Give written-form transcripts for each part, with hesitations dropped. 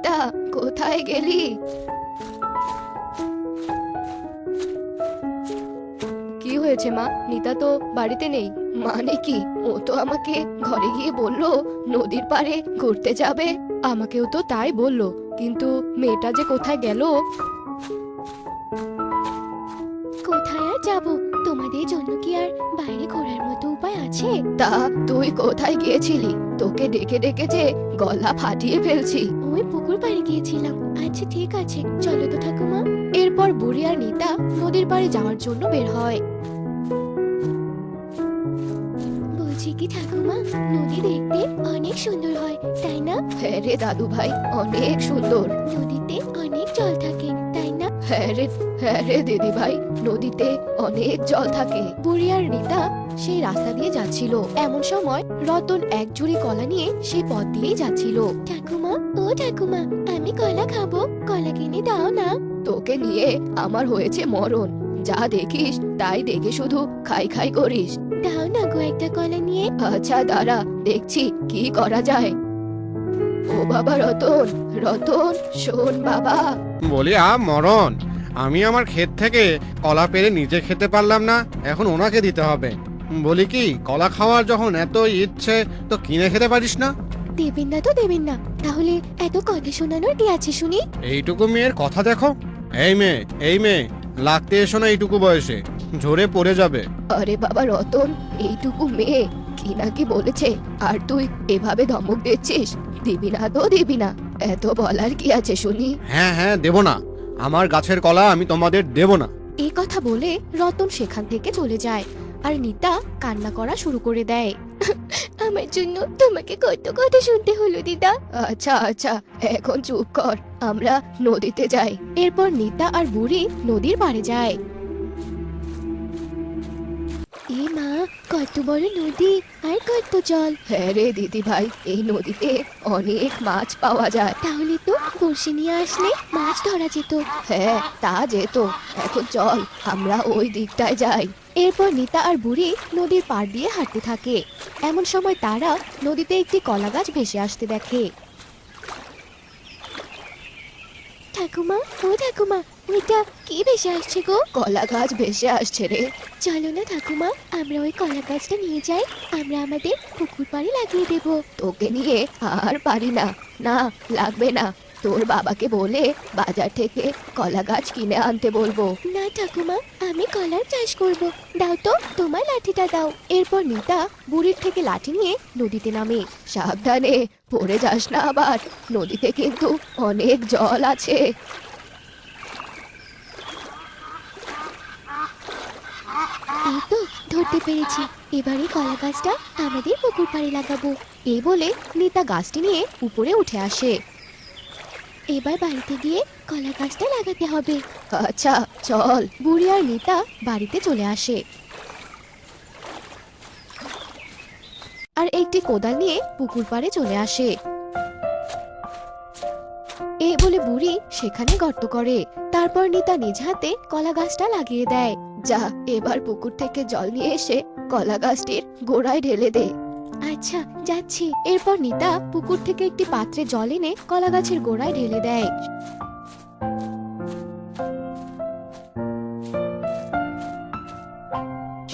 নিতা, কোথায় গেলি? কি হয়েছে মা? নিতা তো বাড়িতে নেই। মানে কি? ও তো আমাকে ঘরে গিয়ে বলল নদীর পাড়ে ঘুরতে যাবে। আমাকেও তো তাই বলল, কিন্তু মেয়েটা যে কোথায় গেল। কোথায় আর যাব? তোমাদের জন্য কি আর বাইরে ঘোরার মতো উপায় আছে? তা তুই কোথায় গিয়েছিলি? তোকে ডেকে ডেকে যে গলা ফাটিয়ে ফেলছি। ওই পুকুর পাড়ে গিয়েছিলাম। আচ্ছা ঠিক আছে, চলো তো ঠাকুমা। এরপর বুড়ি আর নিতা নদীর পাড়ে যাওয়ার জন্য বের হয়। বলছি কি ঠাকুমা, নদী দেখতে অনেক সুন্দর হয়, তাই না? হ্যাঁ রে দাদু ভাই, অনেক সুন্দর। নদীতে অনেক জল থাকে, তাই না? হ্যাঁ রে দিদি ভাই, নদীতে অনেক জল থাকে। বুড়ি আর নিতা সেই রাস্তা দিয়ে যাচ্ছিল। এমন সময় রতন এক ঝুড়ি কলা নিয়ে সেই পথ দিয়েই যাচ্ছিল। ঠাকুমা, ও ঠাকুমা, আমি কলা খাবো, কলা কিনে দাও না। তোকে নিয়ে আমার হয়েছে মরণ। যা দেখিস তাই দেখে শুধু খাই খাই করিস। দাও না গো একটা কলা নিয়ে। আচ্ছা দাঁড়া, দেখছি কি করা যায়। ও বাবা রতন, রতন শোন বাবা। বলি মরণ, আমি আমার ক্ষেত থেকে কলা পেড়ে নিজে খেতে পারলাম না, এখন ওনাকে দিতে হবে। বলি কি, কলা খাওয়ার যখন এত ইচ্ছে, তো কিনে খেতে পারিস না? দেবেন না তো দেবেন না, তাহলে এত কথা শোনানোর কি আছে শুনি? এইটুকু মেয়ের কথা দেখো। এই মেয়ে লাগতে এসো না এইটুকু বয়সে, ঝরে পড়ে যাবে। আরে বাবা রতন, এইটুকু মেয়ে কি না কি বলেছে, আর তুই এভাবে ধমক দিচ্ছিস? দিবি না তো দিবি না, এত বলার কি আছে শুনি? হ্যাঁ দেব না, আমার গাছের কলা আমি তোমাদের দেব না। এই কথা বলে রতন সেখান থেকে চলে যায়, আর নিতা কান্না করা শুরু করে দেয়। আমার জন্য তোমাকে কত কথা শুনতে হলো দিদা। আচ্ছা আচ্ছা, এখন চুপ কর, আমরা নদীতে যাই। এরপর নিতা আর বুড়ি নদীর পাড়ে যায়। এ মা, কত বড় নদী আর কত জল! হ্যাঁ রে দিদি ভাই, এই নদীতে অনেক মাছ পাওয়া যায়। তাহলে তো বড়শি নিয়ে আসলে মাছ ধরা যেত। হ্যাঁ তা যেত। এখন চল আমরা ওই দিকটায় যাই। এরপর নিতা আর বুড়ি নদীর পাড় দিয়ে হাঁটতে থাকে। এমন সময় তারা নদীতে একটি কলা গাছ ভেসে আসতে দেখে। ঠাকুমা, ও ঠাকুমা, ওইটা কি ভেসে আসছে গো? কলা গাছ ভেসে আসছে রে। চলো না ঠাকুমা, আমরা ওই কলা গাছটা নিয়ে যাই, আমরা আমাদের পুকুর পাড়ে লাগিয়ে দেব। তোকে নিয়ে আর পারি না। না, লাগবে না, তোর বাবাকে বলে বাজার থেকে কলা গাছ কিনে আনতে বলবো। না ঠাকুমা, আমি কলার চাষ করব, দাও তো তোমার লাঠিটা দাও। এরপর নিতা বুড়ির থেকে লাঠি নিয়ে নদীতে নামে। সাবধানে, পড়ে যাস না আবার, নদীতে কিন্তু অনেক জল আছে। এই তো ধরতে পেরেছি, এবারে কলা গাছটা আমাদের পুকুর পাড়ে লাগাবো। এই বলে নিতা গাছটি নিয়ে উপরে উঠে আসে। এবার বাড়িতে গিয়ে কলা গাছটা লাগাতে হবে। আচ্ছা চল। বুড়ি আর নিতা বাড়িতে চলে আসে, আর একটি কোদাল নিয়ে পুকুর পাড়ে চলে আসে। এই বলে বুড়ি সেখানে গর্ত করে। তারপর নিতা নিজ হাতে কলা গাছটা লাগিয়ে দেয়। যা, এবার পুকুর থেকে জল নিয়ে এসে কলা গাছটির গোড়ায় ঢেলে দে। আচ্ছা যাচ্ছি। এরপর নিতা পুকুর থেকে একটি পাত্রে জল এনে কলা গাছের গোড়ায় ঢেলে দেয়।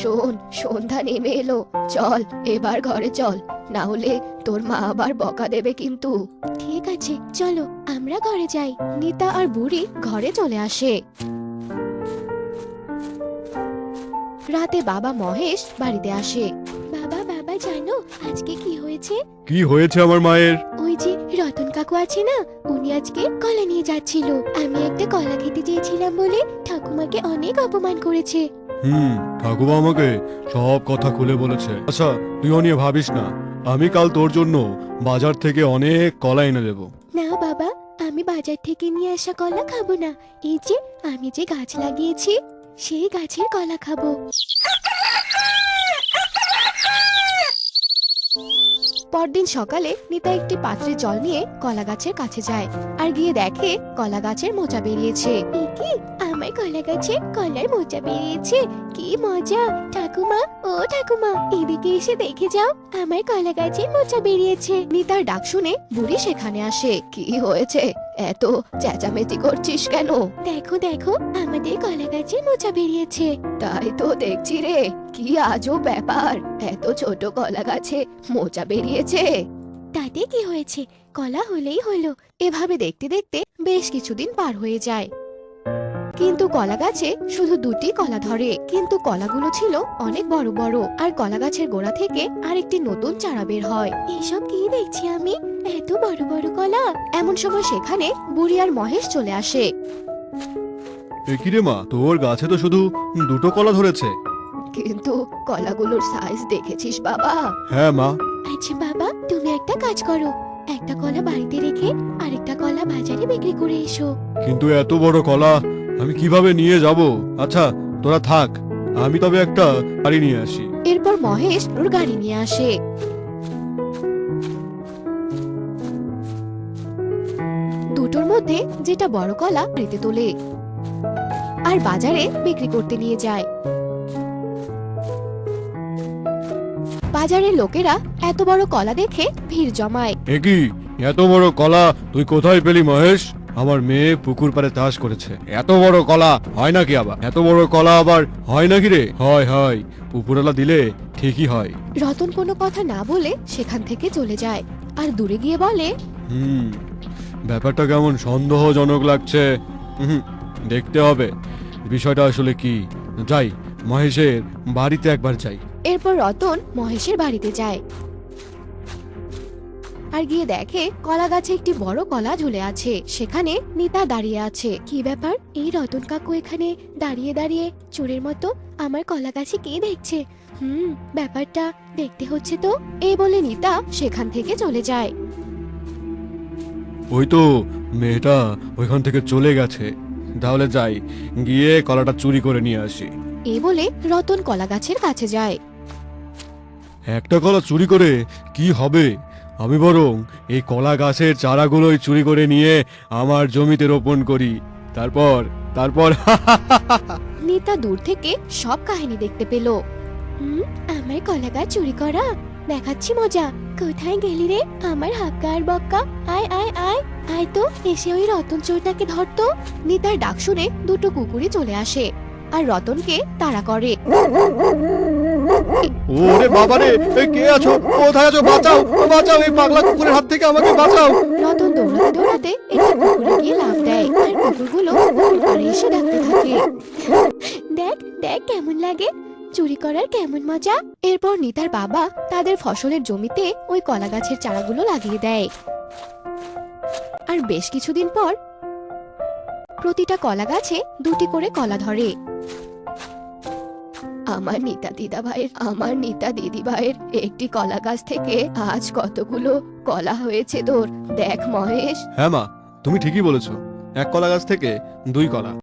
শোন, সন্ধ্যা নেমে এলো, চল এবার ঘরে চল, না হলে তোর মা আবার বকা দেবে কিন্তু। ঠিক আছে চলো আমরা ঘরে যাই। নিতা আর বুড়ি ঘরে চলে আসে। রাতে বাবা মহেশ বাড়িতে আসে। বাবা বাবা, জানো আজকে কি হয়েছে? কি হয়েছে আমার মায়ের? ওই যে রতন কাকু আছে না, উনি আজকে কলা নিয়ে যাচ্ছিল। আমি একটা কলা খেতে চেয়েছিলাম বলে ঠাকুমাকে অনেক অপমান করেছে। ঠাকুমা আমাকে সব কথা খুলে বলেছে। আচ্ছা তুইও নিয়ে ভাবিস না, আমি কাল তোর জন্য বাজার থেকে অনেক কলা এনে দেব। না বাবা, আমি বাজার থেকে নিয়ে আসা কলা খাবো না। এই যে আমি যে গাছ লাগিয়েছি, সেই গাছের কলা খাবো। পরদিন সকালে নিতা একটি পাত্রে জল নিয়ে কলা গাছের কাছে যায়, আর গিয়ে দেখে কলা গাছের মোচা বেরিয়েছে। কি, আমার কলা গাছে কলার মোচা বেরিয়েছে, কি মজা। ঠাকুমা, ও ঠাকুমা, এদিকে এসে দেখে যাও, আমার কলা গাছে মোচা বেরিয়েছে। নিতার ডাক শুনে বুড়ি সেখানে আসে। কি হয়েছে, এত চেঁচামেচি করছিস কেন? দেখো দেখো, আমাদের কলা গাছে মোচা বেরিয়েছে। তাই তো দেখছি রে, কি আজব ব্যাপার, এত ছোট কলা গাছে মোচা বেরিয়েছে। তাতে কি হয়েছে, কলা হলেই হলো। এভাবে দেখতে দেখতে বেশ কিছুদিন পার হয়ে যায়, কিন্তু কলা গাছে শুধু দুটি কলা ধরে। কিন্তু কলাগুলো ছিল অনেক বড় বড়, আর কলা গাছের গোড়া থেকে আরেকটি নতুন চারা বের হয়। এসব কি দেখছি আমি, এত বড় বড় কলা। এমন সময় সেখানে বুড়ি আর মহেশ চলে আসে। কি রে মা, তোর গাছে তো শুধু দুটো কলা ধরেছে। কিন্তু কলাগুলোর সাইজ দেখেছিস বাবা? হ্যাঁ মা। আচ্ছা বাবা, তুমি একটা কাজ করো, একটা কলা বাড়িতে রেখে আরেকটা কলা বাজারে বিক্রি করে এসো। কিন্তু এত বড় কলা আমি কিভাবে নিয়ে যাব? আচ্ছা তোরা থাক, আমি তবে একটা গাড়ি নিয়ে আসি। এরপর মহেশ ওর গাড়ি নিয়ে আসে। দুটোর মধ্যে যেটা বড় কলা বাড়িতে তোলে আর বাজারে বিক্রি করতে নিয়ে যায়। বাজারের লোকেরা এত বড় কলা দেখে ভিড় জমায়। কি এত বড় কলা তুই কোথায় পেলি মহেশ? আমার মেয়ে পুকুর পাড়ে চাষ করেছে, এত বড় কলা হয় নাকি? আবার এত বড় কলা আবার হয় নাকি রে? হয় হয়, পুকুরওয়ালা দিলে ঠিকই হয়। রতন কোনো কথা না বলে সেখান থেকে চলে যায় আর দূরে গিয়ে বলে, ব্যাপারটা কেমন সন্দেহজনক লাগছে। দেখতে হবে বিষয়টা আসলে কি। যাই, মহেশের বাড়িতে একবার যাই। এরপর রতন মহেশের বাড়িতে যায় আর গিয়ে দেখে কলা গাছে একটি বড় কলা ঝুলে আছে। সেখানে নিতা দাঁড়িয়ে আছে। কি ব্যাপার, এই রতন কাকু এখানে দাঁড়িয়ে দাঁড়িয়ে চোরের মতো আমার কলা গাছে কে দেখছে? ব্যাপারটা দেখতে হচ্ছে তো। এই বলে নিতা সেখান থেকে চলে যায়। ওই তো মেয়েটা ওইখান থেকে চলে গেছে, তাহলে যাই, গিয়ে কলাটা চুরি করে নিয়ে আসি। এই বলে রতন কলা গাছের কাছে যায়। একটা কলা চুরি করে কি হবে? আমি বরং এই কলা গাছের চারাগুলোই চুরি করে নিয়ে আমার জমিতে রোপণ করি, তারপর তারপর নিতা দূর থেকে সব কাহিনী দেখতে পেল। আমার কলা গাছ চুরি করা, দেখাচ্ছি মজা। কোথায় গেলি রে আমার হাক্কা আর বক্কা? আয় আয় আয়, আয় তো, এসে ওই রতন চোরটাকে ধরতো। নিতার ডাক শুনে দুটো কুকুরই চলে আসে আর রতনকে তাড়া করে। ওরে বাবারে, কে আছো? কোথায় আছো? বাঁচাও বাঁচাও, এই পাগলা কুকুরের হাত থেকে আমাকে বাঁচাও। রতন দৌড়াতে দৌড়াতে একটি পুকুরে গিয়ে লাফ দেয় আর কুকুরগুলো পুকুর পাড়ে এসে ডাকতে থাকে, দেখ দেখ কেমন লাগে, চুরি করার কেমন মজা। এরপর নিতার বাবা তাদের ফসলের জমিতে ওই কলা গাছের চারাগুলো লাগিয়ে দেয়। আর বেশ কিছুদিন পর প্রতিটা কলা গাছে দুটি করে কলা ধরে। আমার নিতা দিদা ভাইয়ের, আমার নিতা দিদি ভাইয়ের একটি কলা গাছ থেকে আজ কতগুলো কলা হয়েছে তোর, দেখ মহেশ। হ্যাঁ মা, তুমি ঠিকই বলেছো, এক কলা গাছ থেকে দুই কলা।